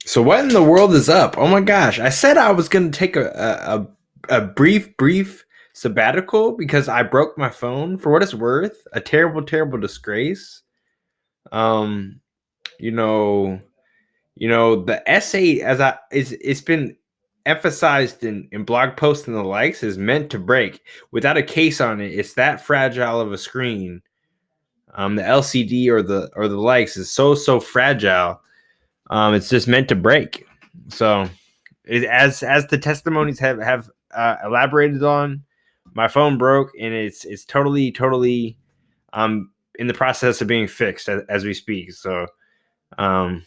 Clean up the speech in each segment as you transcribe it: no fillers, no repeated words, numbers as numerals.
So what in the world is up? Oh my gosh! I said I was gonna take a brief sabbatical because I broke my phone. For what it's worth, a terrible disgrace. Um, you know, the essay as I it's been emphasized in blog posts and the likes is meant to break. Without a case on it, it's that fragile of a screen. The LCD or the likes is so fragile. It's just meant to break. So as the testimonies have elaborated on, my phone broke and it's totally in the process of being fixed as we speak. So um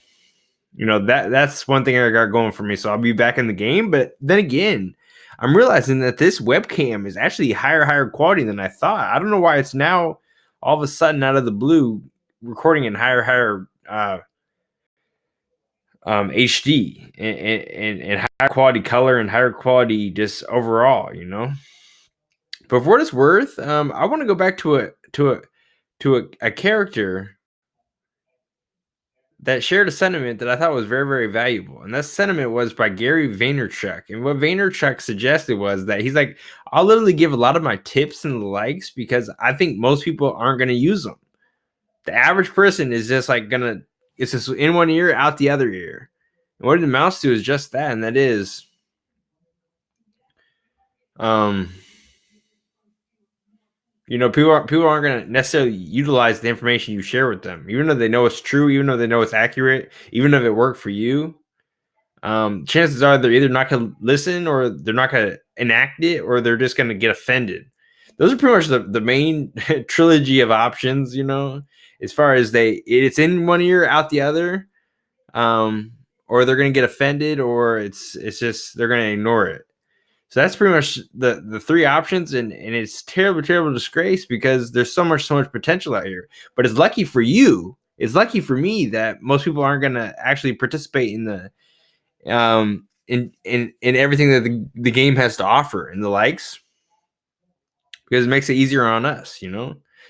that's one thing I got going for me. So I'll be back in the game. But then again, I'm realizing that this webcam is actually higher quality than I thought. I don't know why it's now all of a sudden out of the blue recording in higher HD and higher quality color and higher quality just overall. But for what it's worth, I want to go back to a character that shared a sentiment that I thought was very valuable, and that sentiment was by Gary Vaynerchuk. And what Vaynerchuk suggested was that he's like, I'll literally give a lot of my tips and the likes because I think most people aren't going to use them. The average person is just like it's just in one ear, out the other ear. And what it amounts to is just that, and that is, um, people aren't going to necessarily utilize the information you share with them, even though they know it's true, even though they know it's accurate, even if it worked for you. Chances are they're either not going to listen or they're not going to enact it or they're just going to get offended. Those are pretty much the main trilogy of options, as far as it's in one ear, out the other, or they're going to get offended or it's just they're going to ignore it. So that's pretty much the three options, and it's terrible disgrace because there's so much potential out here. But it's lucky for you, it's lucky for me that most people aren't going to actually participate in the in everything that the game has to offer and the likes, because it makes it easier on us,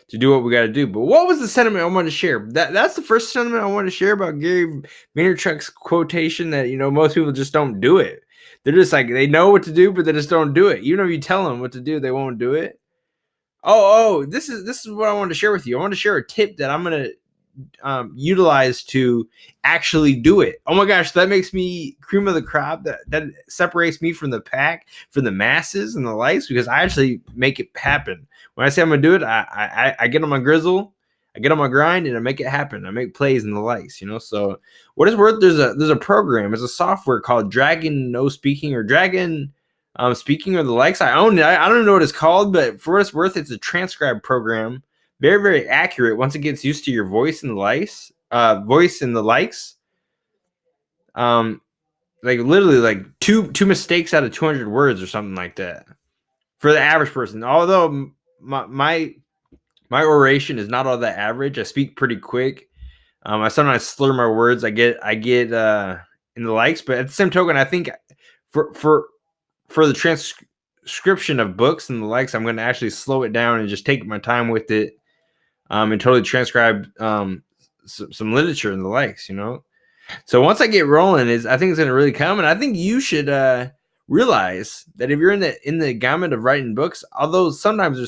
to do what we got to do. But what was the sentiment I wanted to share? That's the first sentiment I wanted to share about Gary Vaynerchuk's quotation that most people just don't do it. They're just like, they know what to do, but they just don't do it. Even if you tell them what to do, they won't do it. This is what I wanted to share with you. I want to share a tip that I'm gonna utilize to actually do it. Oh my gosh, that makes me cream of the crop. That separates me from the pack, from the masses and the likes, because I actually make it happen. When I say I'm gonna do it, I get on my grizzle, I get on my grind, and I make it happen. I make plays and the likes. So what is worth? There's a program, there's a software called Dragon No Speaking or Dragon Speaking or the likes. I own it. I don't know what it's called, but for what it's worth, it's a transcribe program, very accurate once it gets used to your voice and the likes. Like literally like two mistakes out of 200 words or something like that for the average person. Although my oration is not all that average. I speak pretty quick. I sometimes slur my words. I get in the likes, but at the same token, I think for the transcription of books and the likes, I'm going to actually slow it down and just take my time with it, and totally transcribe some literature and the likes. So once I get rolling, I think it's going to really come, and I think you should realize that if you're in the gamut of writing books, although sometimes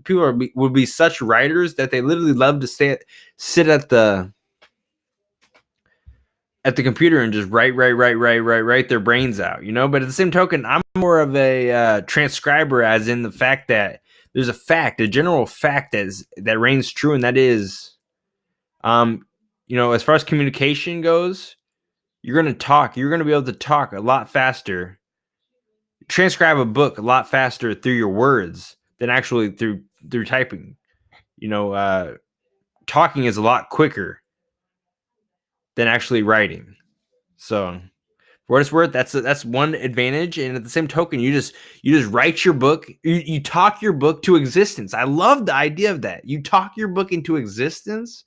people would be such writers that they literally love to sit at the computer and just write their brains out, But at the same token, I'm more of a transcriber, as in the fact that there's a general fact that reigns true, and that is, as far as communication goes, you're going to be able to talk a lot faster, transcribe a book a lot faster through your words than actually through typing. Talking is a lot quicker than actually writing. So for what it's worth, that's one advantage. And at the same token, you just write your book, you talk your book to existence. I love the idea of that. You talk your book into existence.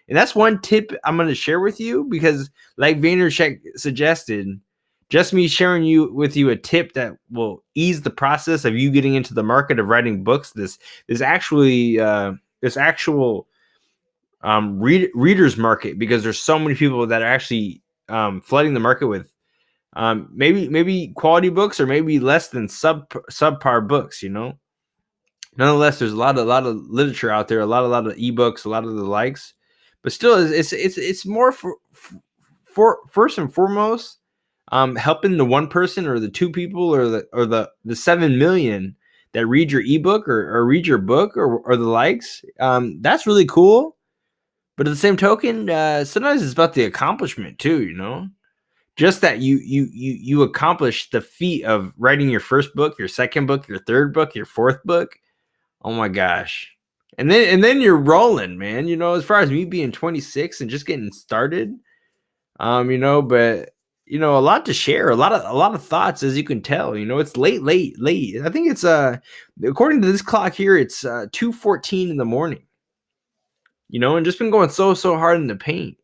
And that's one tip I'm going to share with you, because like Vaynerchuk suggested, just me sharing with you a tip that will ease the process of you getting into the market of writing books. This actual readers market, because there's so many people that are actually flooding the market with maybe quality books or maybe less than subpar books. Nonetheless, there's a lot of literature out there, a lot of ebooks, a lot of the likes, but still, it's more for first and foremost, helping the one person or the two people or the 7 million that read your ebook or read your book or the likes. That's really cool. But at the same token, sometimes it's about the accomplishment too. Just that you accomplish the feat of writing your first book, your second book, your third book, your fourth book. Oh my gosh. And then you're rolling, man. As far as me being 26 and just getting started, but a lot to share, a lot of thoughts, as you can tell. It's late. I think it's according to this clock here, it's 2:14 in the morning. And just been going so hard in the paint.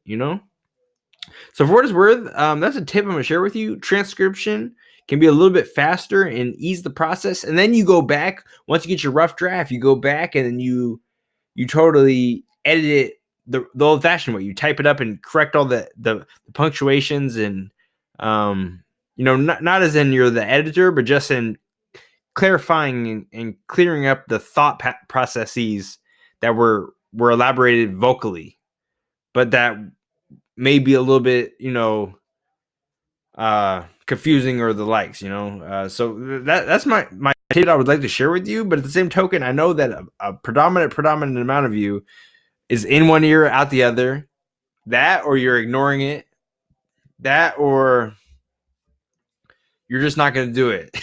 So for what it's worth, that's a tip I'm gonna share with you. Transcription can be a little bit faster and ease the process, and then you go back once you get your rough draft. You go back and then you totally edit it the old-fashioned way. You type it up and correct all the punctuations and not as in you're the editor, but just in clarifying and clearing up the thought processes that were elaborated vocally, but that may be a little bit confusing or the likes. So that's my tip I would like to share with you. But at the same token, I know that a predominant amount of you is in one ear, out the other. That, or you're ignoring it. That, or you're just not going to do it.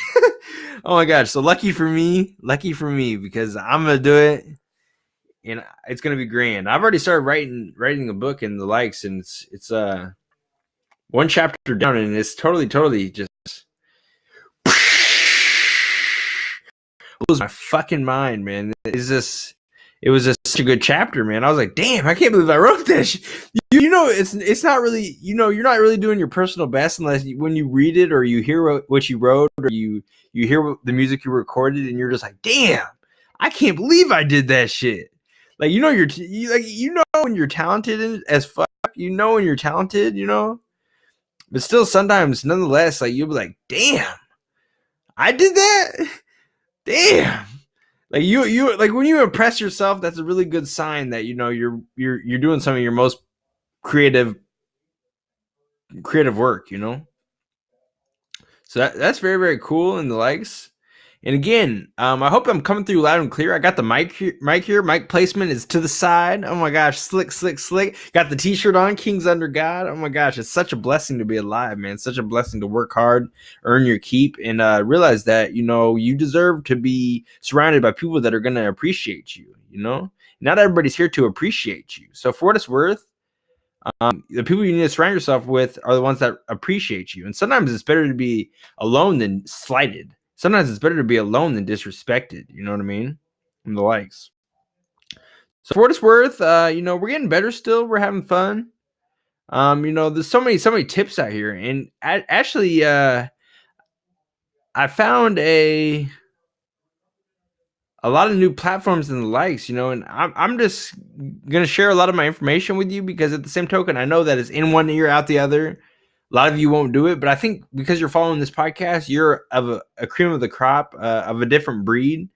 Oh my gosh. So lucky for me, because I'm going to do it and it's going to be grand. I've already started writing a book and the likes, and it's one chapter down, and it's totally just blows my fucking mind, man. It was just such a good chapter, man. I was like, damn, I can't believe I wrote this. It's not really, you're not really doing your personal best unless when you read it or you hear what you wrote or you hear the music you recorded, and you're just like, damn, I can't believe I did that shit. Like, when you're talented as fuck, when you're talented, but still sometimes, nonetheless, like, you'll be like, damn, I did that. Damn. Like you like when you impress yourself, that's a really good sign that you're doing some of your most creative work. So that's very, very cool in the likes. And again, I hope I'm coming through loud and clear. I got the mic here. Mic placement is to the side. Oh my gosh, slick. Got the t-shirt on, Kings Under God. Oh my gosh, it's such a blessing to be alive, man. Such a blessing to work hard, earn your keep, and realize that, you deserve to be surrounded by people that are going to appreciate you, Not everybody's here to appreciate you. So for what it's worth, the people you need to surround yourself with are the ones that appreciate you. And sometimes it's better to be alone than slighted. Sometimes it's better to be alone than disrespected. You know what I mean? And the likes. So for what it's worth, we're getting better still. We're having fun. There's so many tips out here. And actually, I found a lot of new platforms and the likes, and I'm just going to share a lot of my information with you because at the same token, I know that it's in one ear, out the other. A lot of you won't do it, but I think because you're following this podcast, you're of a cream of the crop, of a different breed,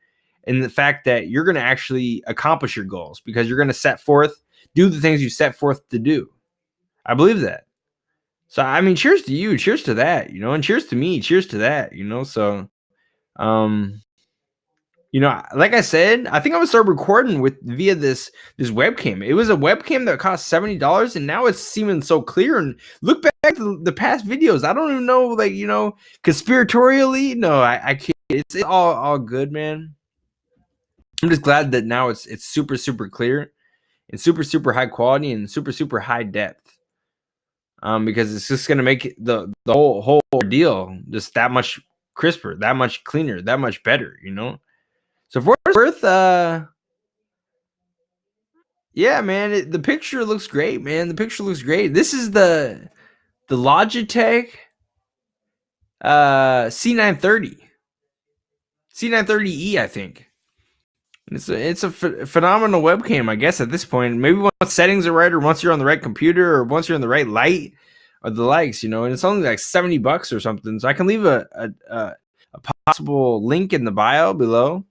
in the fact that you're going to actually accomplish your goals because you're going to do the things you set forth to do. I believe that. So, I mean, cheers to you, cheers to that, and cheers to me, cheers to that, so, like I said, I think I'm gonna start recording via this webcam. It was a webcam that cost $70, and now it's seeming so clear. And look back to the past videos. I don't even know, conspiratorially. No, I can't. It's all good, man. I'm just glad that now it's super clear and super high quality and super high depth. Because it's just gonna make the whole deal just that much crisper, that much cleaner, that much better. So for what it's worth, yeah, man, the picture looks great, man. The picture looks great. This is the Logitech C930 C930E, I think. It's a phenomenal webcam, I guess, at this point. Maybe once settings are right, or once you're on the right computer, or once you're in the right light, or the likes, and it's only like $70 or something. So I can leave a possible link in the bio below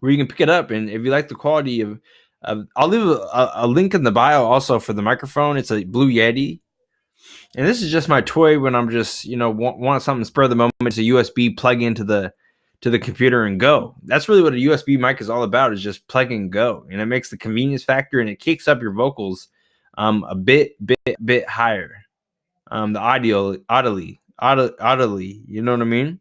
where you can pick it up. And if you like the quality of I'll leave a link in the bio also for the microphone. It's a Blue Yeti. And this is just my toy when I'm just, want something to spur the moment. It's a USB plug into the computer and go. That's really what a USB mic is all about, is just plug and go. And it makes the convenience factor, and it kicks up your vocals a bit higher. The audibly, you know what I mean?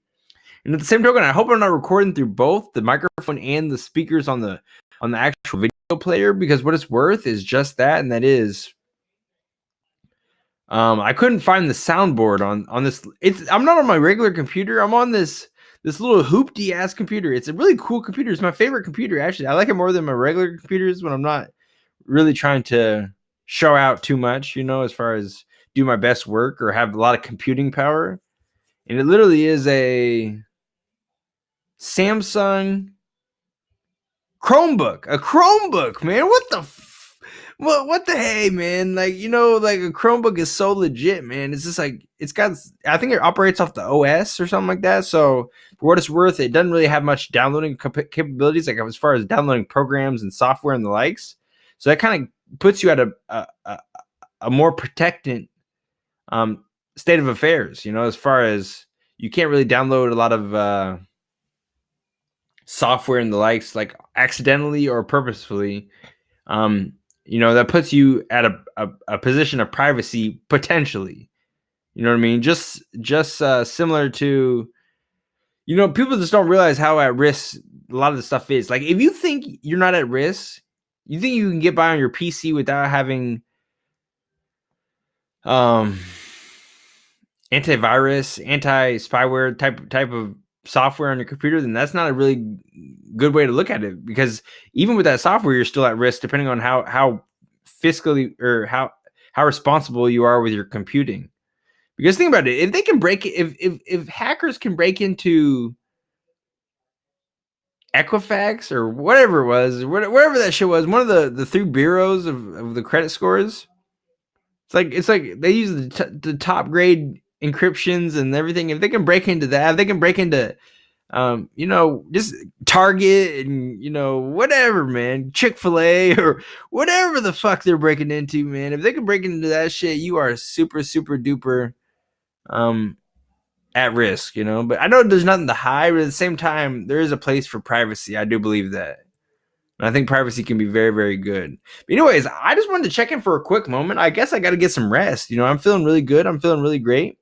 And at the same token, I hope I'm not recording through both the microphone and the speakers on the actual video player, because what it's worth is just that, and that is I couldn't find the soundboard on this. I'm not on my regular computer. I'm on this little hoopty ass computer. It's a really cool computer. It's my favorite computer, actually. I like it more than my regular computers when I'm not really trying to show out too much, as far as do my best work or have a lot of computing power. And it literally is a Samsung Chromebook. A Chromebook, man. What the hey, man? Like, like a Chromebook is so legit, man. It's just like, I think it operates off the OS or something like that. So for what it's worth, it doesn't really have much downloading capabilities, like as far as downloading programs and software and the likes. So that kind of puts you at a more protected state of affairs, as far as you can't really download a lot of software and the likes, like accidentally or purposefully. That puts you at a position of privacy potentially. You know what I mean? Just similar to, people just don't realize how at risk a lot of the stuff is. Like, if you think you're not at risk, you think you can get by on your PC without having antivirus, anti-spyware type of software on your computer, then that's not a really good way to look at it, because even with that software, you're still at risk depending on how fiscally or how responsible you are with your computing. Because think about it, if they can if hackers can break into Equifax or whatever it was, wherever that shit was, one of the three bureaus of the credit scores, it's like they use the top grade encryptions and everything. If they can break into that, if they can break into just Target and whatever, man, Chick-fil-A or whatever the fuck they're breaking into, man. If they can break into that shit, you are super duper at risk, But I know there's nothing to hide, but at the same time, there is a place for privacy. I do believe that. And I think privacy can be very, very good. But anyways, I just wanted to check in for a quick moment. I guess I got to get some rest. I'm feeling really good. I'm feeling really great.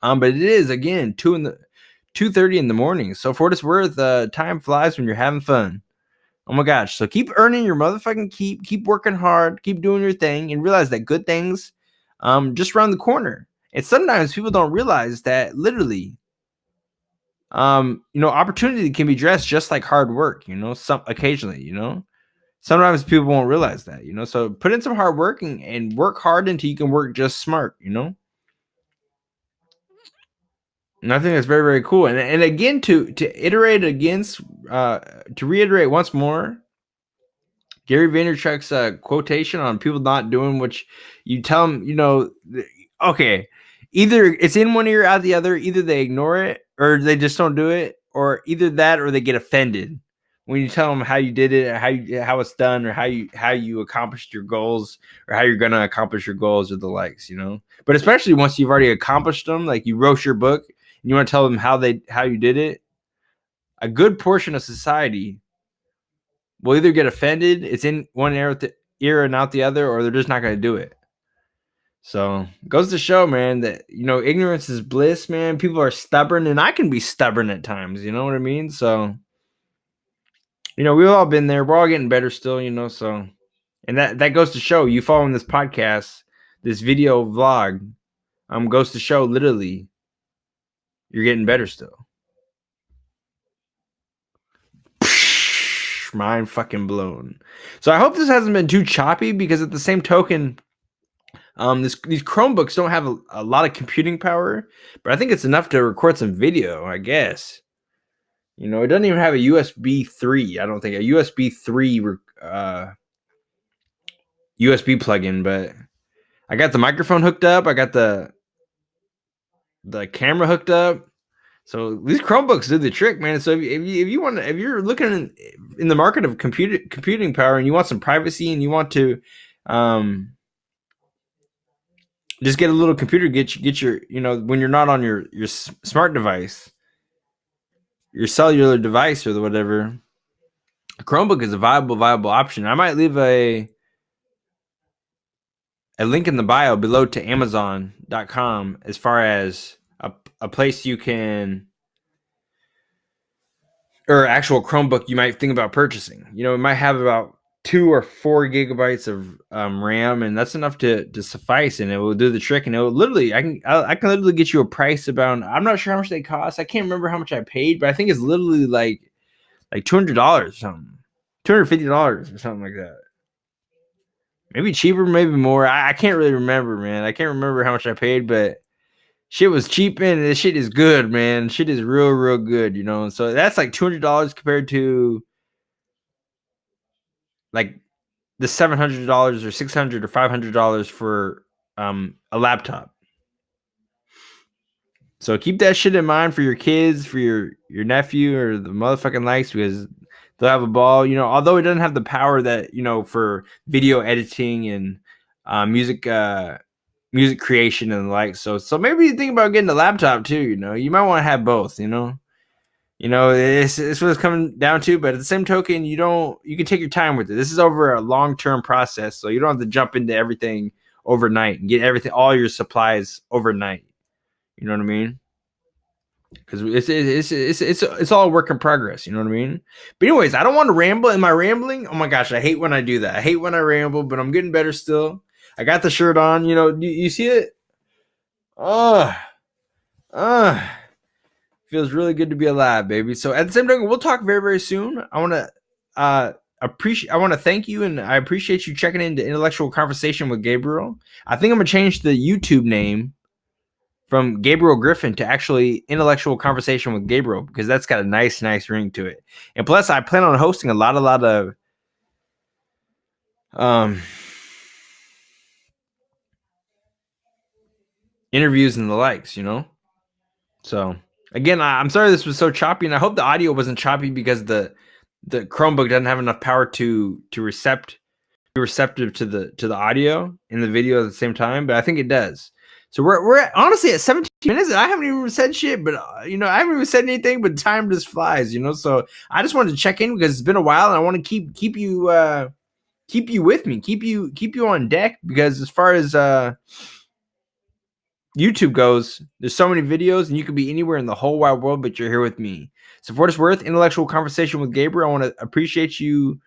But it is, again, 2:30 in the morning. So for what it's worth, time flies when you're having fun. Oh my gosh. So keep earning your motherfucking keep working hard, keep doing your thing, and realize that good things just around the corner. And sometimes people don't realize that literally opportunity can be dressed just like hard work, some occasionally, Sometimes people won't realize that, So put in some hard work and work hard until you can work just smart, And I think that's very, very cool. And again, to iterate against, to reiterate once more, Gary Vaynerchuk's quotation on people not doing what you tell them, okay, either it's in one ear, out the other. Either they ignore it or they just don't do it, or either that or they get offended when you tell them how you did it, how it's done, or how you accomplished your goals, or how you're going to accomplish your goals, or the likes, But especially once you've already accomplished them, like you wrote your book and you want to tell them how you did it, a good portion of society will either get offended, it's in one ear and out the other, or they're just not going to do it. So it goes to show, man, that, ignorance is bliss, man. People are stubborn, and I can be stubborn at times, you know what I mean? So, we've all been there. We're all getting better still, so. And that goes to show, you following this podcast, this video vlog, goes to show literally you're getting better still. Mind fucking blown. So I hope this hasn't been too choppy, because at the same token, these Chromebooks don't have a lot of computing power, but I think it's enough to record some video, I guess. It doesn't even have a USB 3. I don't think a USB 3 USB plug-in, but I got the microphone hooked up. I got the camera hooked up. So these Chromebooks do the trick, man. So if you want to, if you're looking in the market of computing power and you want some privacy and you want to just get a little computer, get your, when you're not on your smart device, your cellular device or whatever, a Chromebook is a viable option. I might leave a link in the bio below to Amazon.com as far as a place you can, or actual Chromebook you might think about purchasing. It might have about 2 or 4 gigabytes of RAM, and that's enough to suffice, and it will do the trick. And it will literally, I can literally get you a price about. I'm not sure how much they cost. I can't remember how much I paid, but I think it's literally like $200 or something, $250 or something like that. Maybe cheaper, maybe more. I can't really remember, man. I can't remember how much I paid, but shit was cheap, and this shit is good, man. Shit is real good, So that's like $200 compared to like the $700 or $600 or $500 for a laptop. So keep that shit in mind for your kids, for your nephew or the motherfucking likes, because they'll have a ball. Although it doesn't have the power that for video editing and music creation and the like. So maybe you think about getting a laptop too. You might want to have both. It's what it's coming down to. But at the same token, you can take your time with it. This is over a long-term process, so you don't have to jump into everything overnight and get all your supplies overnight. You know what I mean? Because it's all a work in progress. You know what I mean? But anyways, I don't want to ramble. Am I rambling? Oh my gosh, I hate when I do that. I hate when I ramble, but I'm getting better still. I got the shirt on. You see it? Uh feels really good to be alive, baby. So at the same time, we'll talk very, very soon. I want to I want to thank you, and I appreciate you checking into Intellectual Conversation with Gabriel. I think I'm gonna change the YouTube name from Gabriel Griffin to actually Intellectual Conversation with Gabriel, because that's got a nice ring to it. And plus, I plan on hosting a lot of interviews and the likes, So again, I'm sorry this was so choppy, and I hope the audio wasn't choppy because the Chromebook doesn't have enough power to be receptive to the audio and the video at the same time, but I think it does. So we're honestly at 17 minutes. I haven't even said shit, but I haven't even said anything, but time just flies, So I just wanted to check in because it's been a while, and I want to keep you with me, keep you on deck, because as far as YouTube goes, there's so many videos, and you could be anywhere in the whole wide world, but you're here with me. So for what it's worth, Intellectual Conversation with Gabriel, I want to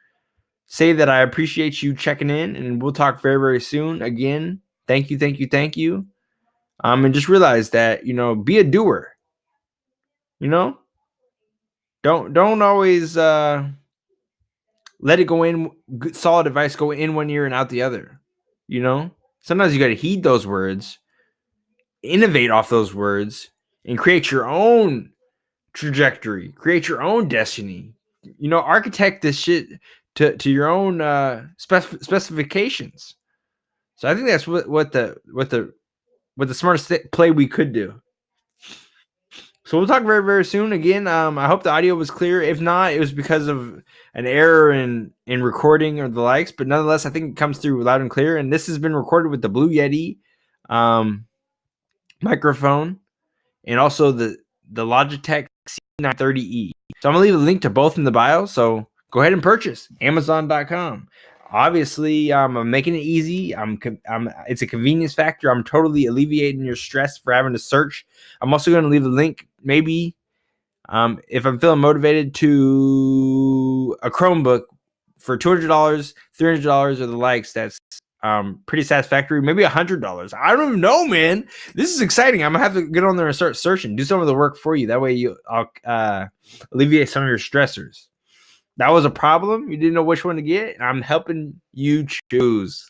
say that I appreciate you checking in, and we'll talk very, very soon. Again, thank you. And just realize that, be a doer. Don't always let it go in. Good, solid advice go in one ear and out the other. Sometimes you got to heed those words, innovate off those words, and create your own trajectory, create your own destiny. Architect this shit to your own specifications. So I think that's what the smartest play we could do. So we'll talk very, very soon. Again, I hope the audio was clear. If not, it was because of an error in recording or the likes. But nonetheless, I think it comes through loud and clear. And this has been recorded with the Blue Yeti microphone, and also the Logitech C930E. So I'm going to leave a link to both in the bio. So go ahead and purchase. Amazon.com. Obviously, I'm making it easy. It's a convenience factor. I'm totally alleviating your stress for having to search. I'm also going to leave a link, maybe, if I'm feeling motivated, to a Chromebook for $200, $300, or the likes. That's pretty satisfactory. Maybe $100. I don't even know, man. This is exciting. I'm gonna have to get on there and start searching. Do some of the work for you. That way, I'll alleviate some of your stressors. That was a problem. You didn't know which one to get, and I'm helping you choose.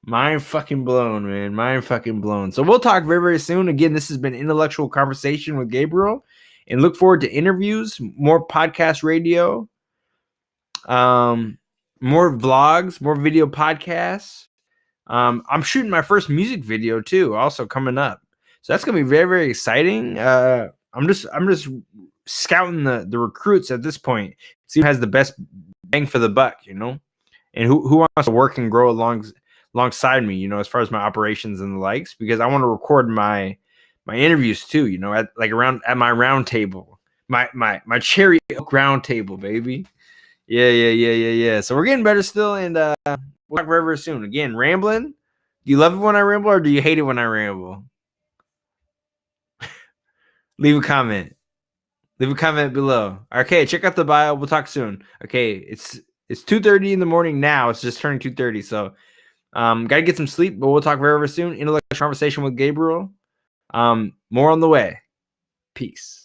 Mind fucking blown, man. Mind fucking blown. So we'll talk very, very soon. Again, this has been Intellectual Conversation with Gabriel, and look forward to interviews, more podcast radio, more vlogs, more video podcasts. I'm shooting my first music video too, also coming up. So that's gonna be very, very exciting. I'm just scouting the recruits at this point. See who has the best bang for the buck, and who wants to work and grow alongside me, as far as my operations and the likes, because I want to record my interviews too, at my round table, my cherry oak round table, baby. Yeah. So we're getting better still, and we'll talk very, very soon. Again, rambling. Do you love it when I ramble, or do you hate it when I ramble? Leave a comment. Leave a comment below. Okay, check out the bio. We'll talk soon. Okay, it's 2:30 in the morning now. It's just turning 2:30. So gotta get some sleep, but we'll talk very, very soon. Intellectual conversation with Gabriel. More on the way. Peace.